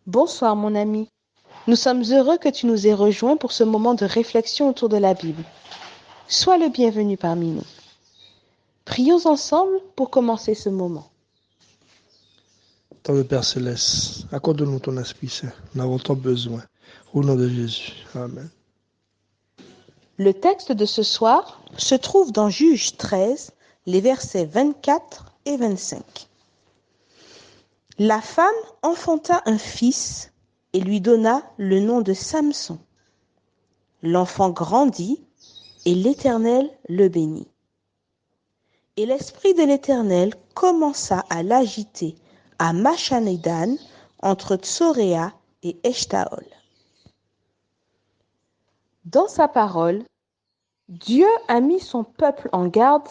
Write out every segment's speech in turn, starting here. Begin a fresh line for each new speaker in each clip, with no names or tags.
Bonsoir mon ami. Nous sommes heureux que tu nous aies rejoints pour ce moment de réflexion autour de la Bible. Sois le bienvenu parmi nous. Prions ensemble pour commencer ce moment.
Dans le Père Céleste, accorde-nous ton Esprit Saint. Nous avons tant besoin. Au nom de Jésus. Amen.
Le texte de ce soir se trouve dans Juges 13, les versets 24 et 25. La femme enfanta un fils et lui donna le nom de Samson. L'enfant grandit et l'Éternel le bénit. Et l'esprit de l'Éternel commença à l'agiter à Machanédan, entre Tsoréa et Eshtaol. Dans sa parole, Dieu a mis son peuple en garde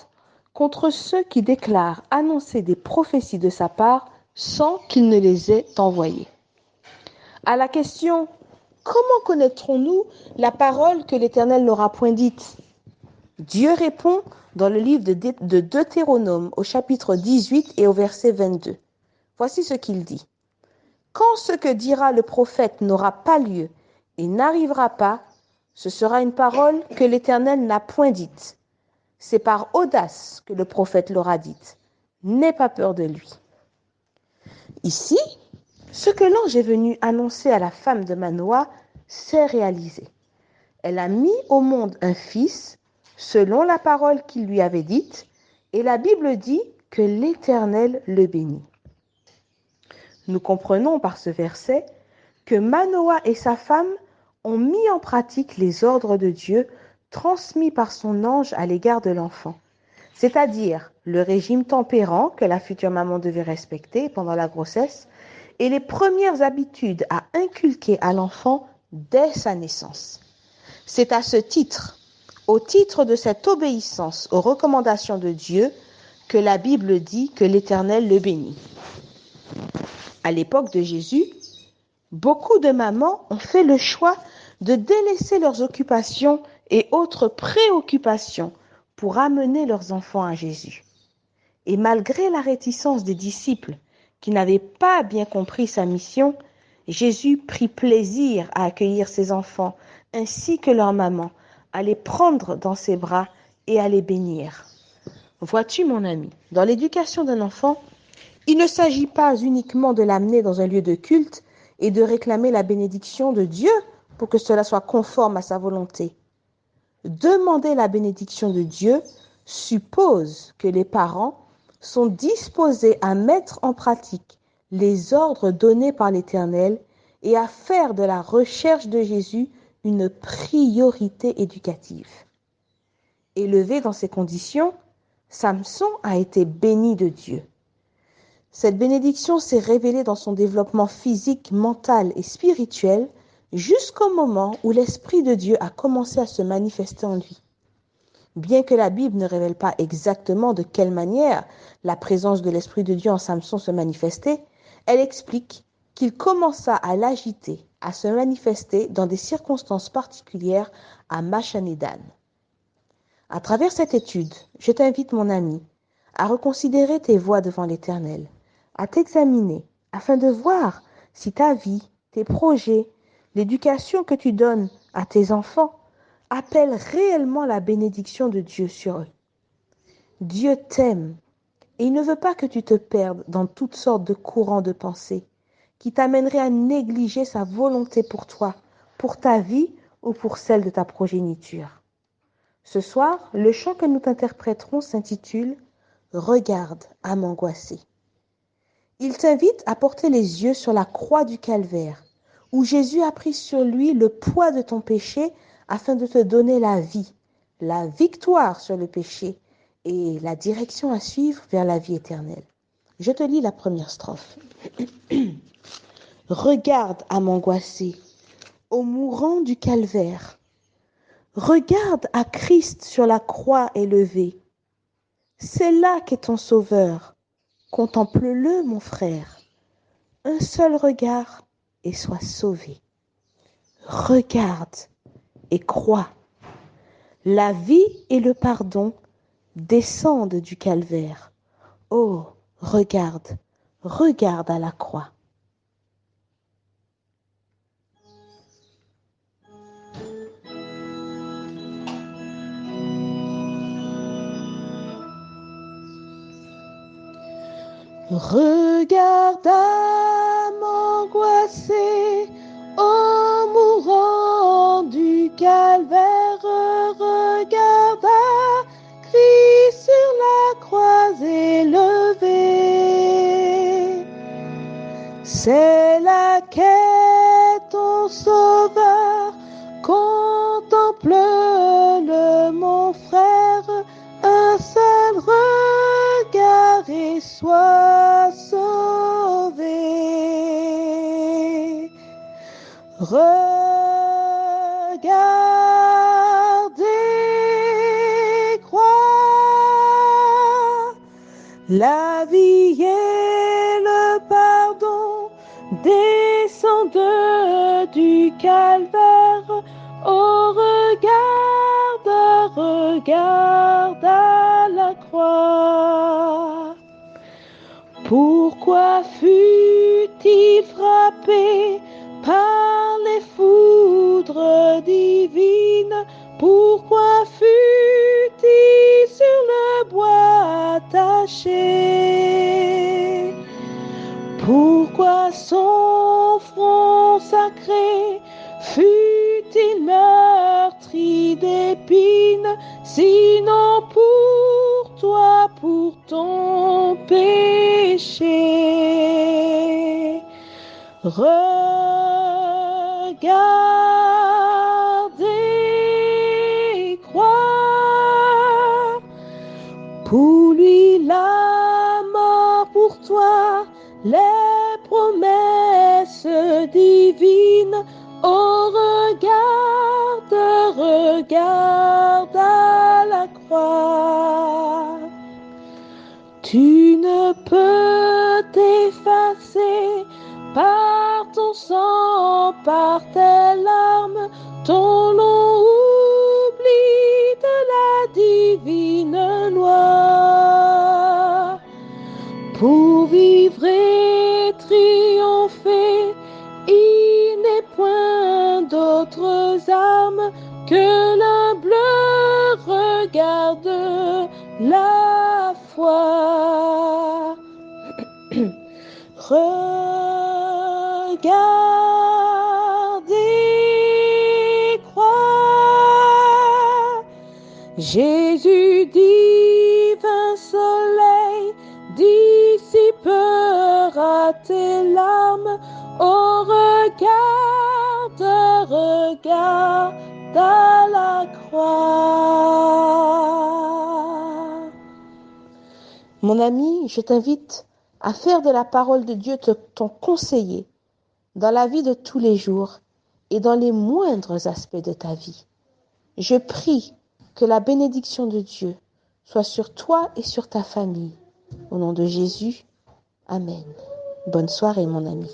contre ceux qui déclarent annoncer des prophéties de sa part sans qu'il ne les ait envoyées. À la question « Comment connaîtrons-nous la parole que l'Éternel n'aura point dite ?» Dieu répond dans le livre de Deutéronome au chapitre 18 et au verset 22. Voici ce qu'il dit. « Quand ce que dira le prophète n'aura pas lieu et n'arrivera pas, ce sera une parole que l'Éternel n'a point dite. C'est par audace que le prophète l'aura dite. N'aie pas peur de lui. » Ici, ce que l'ange est venu annoncer à la femme de Manoah s'est réalisé. Elle a mis au monde un fils, selon la parole qu'il lui avait dite, et la Bible dit que l'Éternel le bénit. Nous comprenons par ce verset que Manoah et sa femme ont mis en pratique les ordres de Dieu transmis par son ange à l'égard de l'enfant, c'est-à-dire le régime tempérant que la future maman devait respecter pendant la grossesse et les premières habitudes à inculquer à l'enfant dès sa naissance. C'est à ce titre, au titre de cette obéissance aux recommandations de Dieu, que la Bible dit que l'Éternel le bénit. À l'époque de Jésus, beaucoup de mamans ont fait le choix de délaisser leurs occupations et autres préoccupations pour amener leurs enfants à Jésus. Et malgré la réticence des disciples qui n'avaient pas bien compris sa mission, Jésus prit plaisir à accueillir ses enfants ainsi que leur maman, à les prendre dans ses bras et à les bénir. Vois-tu, mon ami, dans l'éducation d'un enfant, il ne s'agit pas uniquement de l'amener dans un lieu de culte et de réclamer la bénédiction de Dieu pour que cela soit conforme à sa volonté. Demander la bénédiction de Dieu suppose que les parents sont disposés à mettre en pratique les ordres donnés par l'Éternel et à faire de la recherche de Jésus une priorité éducative. Élevé dans ces conditions, Samson a été béni de Dieu. Cette bénédiction s'est révélée dans son développement physique, mental et spirituel jusqu'au moment où l'Esprit de Dieu a commencé à se manifester en lui. Bien que la Bible ne révèle pas exactement de quelle manière la présence de l'Esprit de Dieu en Samson se manifestait, elle explique qu'il commença à l'agiter, à se manifester dans des circonstances particulières à Machanédan. À travers cette étude, je t'invite, mon ami, à reconsidérer tes voies devant l'Éternel, à t'examiner afin de voir si ta vie, tes projets, l'éducation que tu donnes à tes enfants appellent réellement la bénédiction de Dieu sur eux. Dieu t'aime et il ne veut pas que tu te perdes dans toutes sortes de courants de pensée qui t'amèneraient à négliger sa volonté pour toi, pour ta vie ou pour celle de ta progéniture. Ce soir, le chant que nous t'interpréterons s'intitule « Regarde à m'angoisser ». Il t'invite à porter les yeux sur la croix du calvaire, où Jésus a pris sur lui le poids de ton péché afin de te donner la vie, la victoire sur le péché et la direction à suivre vers la vie éternelle. Je te lis la première strophe. Regarde à m'angoisser, au mourant du calvaire. Regarde à Christ sur la croix élevé. C'est là qu'est ton sauveur. Contemple-le, mon frère. Un seul regard et sois sauvé. Regarde et crois. La vie et le pardon descendent du calvaire. Oh, regarde, regarde à la croix. Regarde âme angoissée, en mourant du calvaire, regarde Christ sur la croix élevé. C'est là qu'est ton sauveur, contemple-le mon frère, un seul regard et sois sauvé. Regardez, crois, la vie et le pardon descendent du calvaire. Oh, regarde à la croix. Pourquoi fut-il frappé par les foudres divines? Pourquoi fut-il sur le bois attaché? Pourquoi son front sacré fut-il meurtri d'épines? Sinon pour toi, pour ton péché. Regardez, crois, pour lui la mort, pour toi les promesses divines. Oh, regarde à la croix. Tu ne peux t'effacer par ton sang, par tes larmes, ton long oubli de la divine loi. Pour vivre et triompher, il n'est point d'autres armes que l'humble regard de la foi. Regardez, crois, Jésus divin soleil dissipera tes larmes. Oh, regarde à la croix. Mon ami, je t'invite à faire de la parole de Dieu ton conseiller dans la vie de tous les jours et dans les moindres aspects de ta vie. Je prie que la bénédiction de Dieu soit sur toi et sur ta famille. Au nom de Jésus, Amen. Bonne soirée, mon ami.